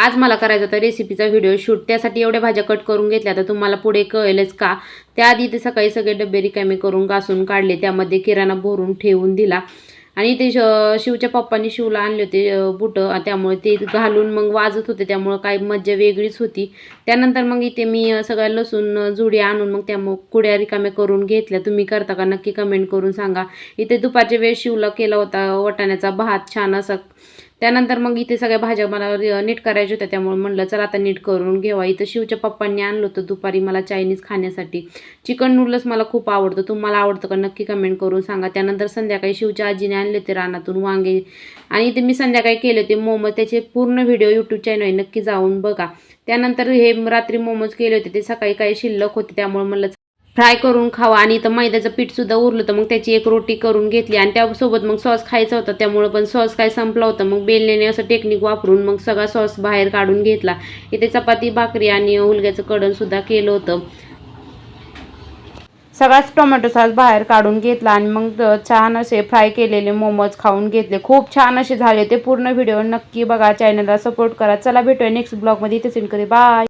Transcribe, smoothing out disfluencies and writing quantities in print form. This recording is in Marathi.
आज मला करायचा होता रेसिपीचा व्हिडिओ शूट, त्यासाठी एवढ्या भाज्या कट करून घेतल्या. तर तुम्हाला पुढे कळेलच का. त्याआधी ते सकाळी सगळे डबे रिकामे करून घासून काढले, त्यामध्ये किराणा भरून ठेवून दिला. आणि ते शिवच्या पप्पांनी शिवला आणले होते बुटं, त्यामुळे ते घालून मग वाजत होते, त्यामुळे काय मज्जा वेगळीच होती. त्यानंतर मग इथे मी सगळ्या लसूण जुडी आणून मग त्यामुळे कुड्या रिकाम्या करून घेतल्या. तुम्ही करता का नक्की कमेंट करून सांगा. इथे दुपारच्या वेळेस शिवला केला होता वाटाण्याचा भात छान असा. त्यानंतर मग इथे सगळ्या भाज्या मला नीट करायच्या होत्या, त्यामुळे म्हणलं चला आता नीट करून घेवा. इथं शिवच्या पप्पांनी आणलं होतं दुपारी मला चायनीज खाण्यासाठी. चिकन नूडल्स मला खूप आवडतं, तुम्हाला आवडतं का नक्की कमेंट करून सांगा. त्यानंतर संध्याकाळी शिवच्या आजीने आणले होते रानातून वांगे, आणि इथे मी संध्याकाळी केले होते मोमोज. त्याचे पूर्ण व्हिडिओ यूट्यूब चॅनल आहे, नक्की जाऊन बघा. त्यानंतर हे रात्री मोमोज केले होते, ते सकाळी काही शिल्लक होते, त्यामुळे म्हणलं फ्राय करून खावा. आणि इथं मैद्याचं पीठसुद्धा उरलं तर मग त्याची एक रोटी करून घेतली, आणि त्यासोबत मग सॉस खायचा होता, त्यामुळं पण सॉस काय संपला होता. मग बेलण्याने असं टेक्निक वापरून मग सगळा सॉस बाहेर काढून घेतला. इथे चपाती भाकरी आणि हुलग्याचं कडणसुद्धा केलं होतं. सगळाच टोमॅटो सॉस बाहेर काढून घेतला आणि मग छान असे फ्राय केलेले मोमोज खाऊन घेतले. खूप छान असे झाले ते. पूर्ण व्हिडिओ नक्की बघा, चॅनलला सपोर्ट करा. चला भेटूया नेक्स्ट ब्लॉगमध्ये. इथे सेंड करे. बाय.